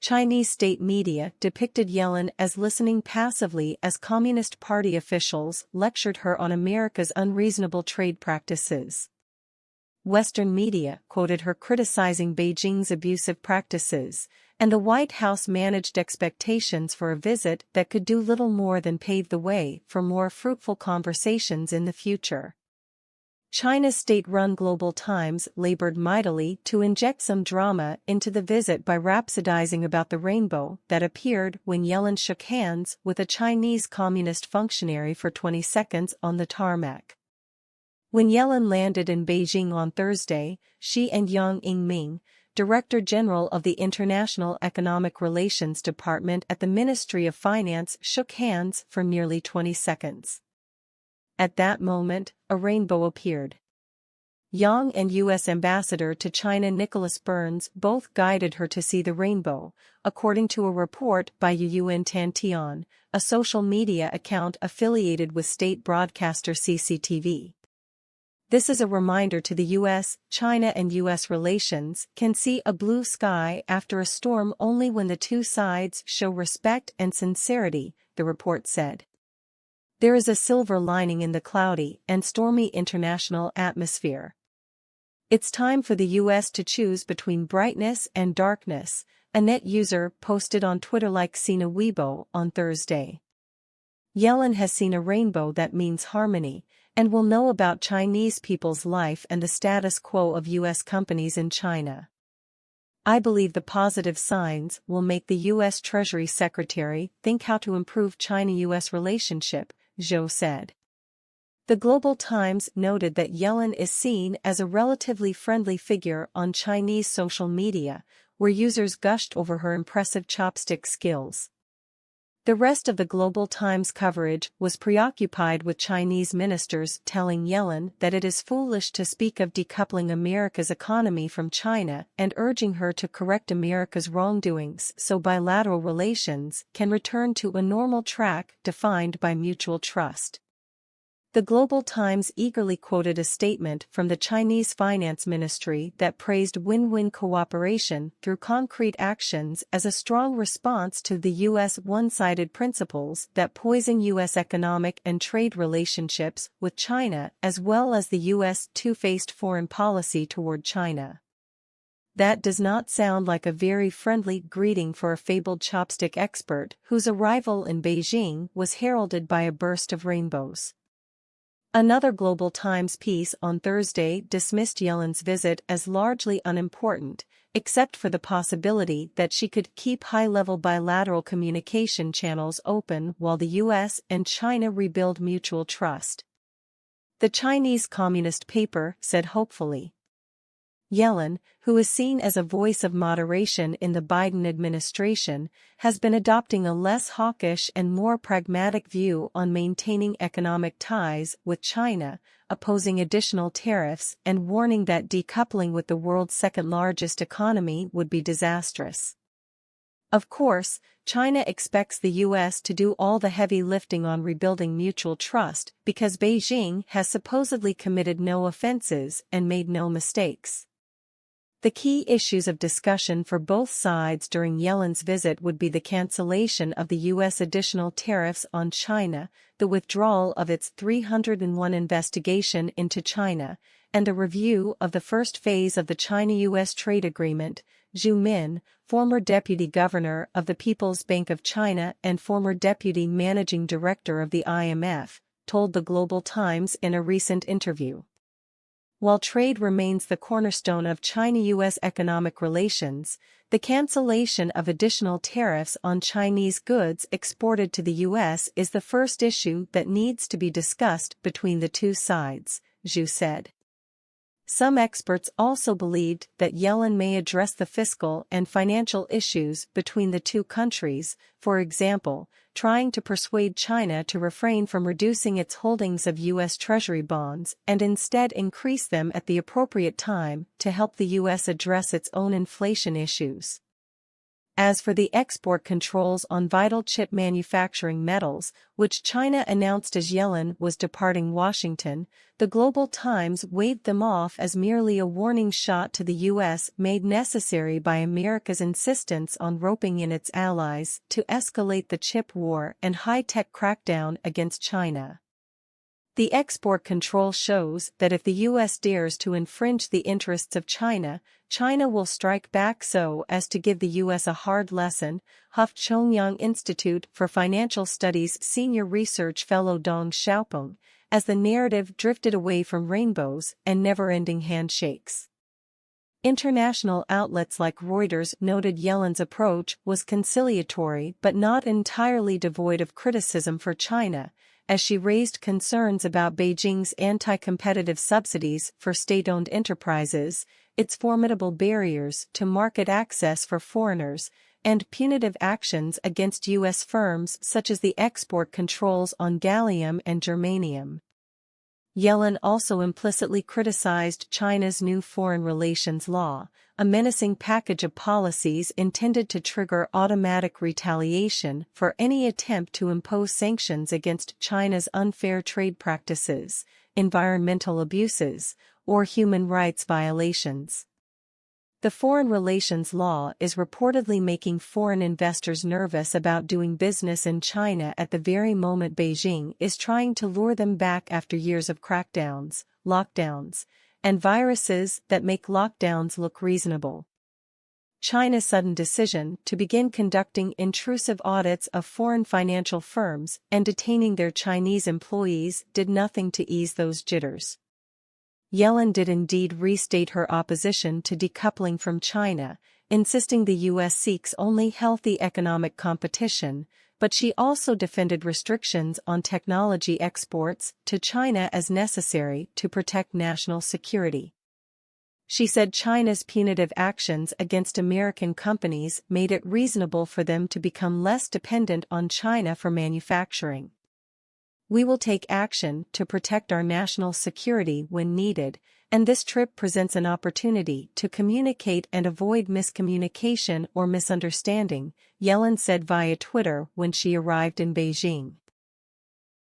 Chinese state media depicted Yellen as listening passively as Communist Party officials lectured her on America's unreasonable trade practices. Western media quoted her criticizing Beijing's abusive practices, and the White House managed expectations for a visit that could do little more than pave the way for more fruitful conversations in the future. China's state-run Global Times labored mightily to inject some drama into the visit by rhapsodizing about the rainbow that appeared when Yellen shook hands with a Chinese communist functionary for 20 seconds on the tarmac. When Yellen landed in Beijing on Thursday, she and Yang Yingming, Director General of the International Economic Relations Department at the Ministry of Finance, shook hands for nearly 20 seconds. At that moment, a rainbow appeared. Yang and U.S. Ambassador to China Nicholas Burns both guided her to see the rainbow, according to a report by Yuen Tantian, a social media account affiliated with state broadcaster CCTV. This is a reminder to the U.S., China and U.S. relations can see a blue sky after a storm only when the two sides show respect and sincerity, the report said. There is a silver lining in the cloudy and stormy international atmosphere. It's time for the U.S. to choose between brightness and darkness, a net user posted on Twitter like Sina Weibo on Thursday. Yellen has seen a rainbow that means harmony, and will know about Chinese people's life and the status quo of U.S. companies in China. I believe the positive signs will make the U.S. Treasury Secretary think how to improve China-U.S. relationship, Zhou said. The Global Times noted that Yellen is seen as a relatively friendly figure on Chinese social media, where users gushed over her impressive chopstick skills. The rest of the Global Times coverage was preoccupied with Chinese ministers telling Yellen that it is foolish to speak of decoupling America's economy from China and urging her to correct America's wrongdoings so bilateral relations can return to a normal track defined by mutual trust. The Global Times eagerly quoted a statement from the Chinese Finance Ministry that praised win-win cooperation through concrete actions as a strong response to the U.S. one-sided principles that poison U.S. economic and trade relationships with China as well as the U.S. two-faced foreign policy toward China. That does not sound like a very friendly greeting for a fabled chopstick expert whose arrival in Beijing was heralded by a burst of rainbows. Another Global Times piece on Thursday dismissed Yellen's visit as largely unimportant, except for the possibility that she could keep high-level bilateral communication channels open while the U.S. and China rebuild mutual trust. The Chinese Communist paper said hopefully. Yellen, who is seen as a voice of moderation in the Biden administration, has been adopting a less hawkish and more pragmatic view on maintaining economic ties with China, opposing additional tariffs and warning that decoupling with the world's second-largest economy would be disastrous. Of course, China expects the U.S. to do all the heavy lifting on rebuilding mutual trust because Beijing has supposedly committed no offenses and made no mistakes. The key issues of discussion for both sides during Yellen's visit would be the cancellation of the U.S. additional tariffs on China, the withdrawal of its 301 investigation into China, and a review of the first phase of the China-U.S. trade agreement. Zhu Min, former deputy governor of the People's Bank of China and former deputy managing director of the IMF, told the Global Times in a recent interview. While trade remains the cornerstone of China-U.S. economic relations, the cancellation of additional tariffs on Chinese goods exported to the U.S. is the first issue that needs to be discussed between the two sides, Zhu said. Some experts also believed that Yellen may address the fiscal and financial issues between the two countries, for example, trying to persuade China to refrain from reducing its holdings of U.S. Treasury bonds and instead increase them at the appropriate time to help the U.S. address its own inflation issues. As for the export controls on vital chip manufacturing metals, which China announced as Yellen was departing Washington, the Global Times waved them off as merely a warning shot to the U.S. made necessary by America's insistence on roping in its allies to escalate the chip war and high-tech crackdown against China. The export control shows that if the U.S. dares to infringe the interests of China, China will strike back so as to give the U.S. a hard lesson, huffed Chongyang Institute for Financial Studies senior research fellow Dong Xiaopeng, as the narrative drifted away from rainbows and never-ending handshakes. International outlets like Reuters noted Yellen's approach was conciliatory but not entirely devoid of criticism for China, as she raised concerns about Beijing's anti-competitive subsidies for state-owned enterprises, its formidable barriers to market access for foreigners, and punitive actions against U.S. firms such as the export controls on gallium and germanium. Yellen also implicitly criticized China's new foreign relations law, a menacing package of policies intended to trigger automatic retaliation for any attempt to impose sanctions against China's unfair trade practices, environmental abuses, or human rights violations. The foreign relations law is reportedly making foreign investors nervous about doing business in China at the very moment Beijing is trying to lure them back after years of crackdowns, lockdowns, and viruses that make lockdowns look reasonable. China's sudden decision to begin conducting intrusive audits of foreign financial firms and detaining their Chinese employees did nothing to ease those jitters. Yellen did indeed restate her opposition to decoupling from China, insisting the U.S. seeks only healthy economic competition, but she also defended restrictions on technology exports to China as necessary to protect national security. She said China's punitive actions against American companies made it reasonable for them to become less dependent on China for manufacturing. We will take action to protect our national security when needed, and this trip presents an opportunity to communicate and avoid miscommunication or misunderstanding, Yellen said via Twitter when she arrived in Beijing.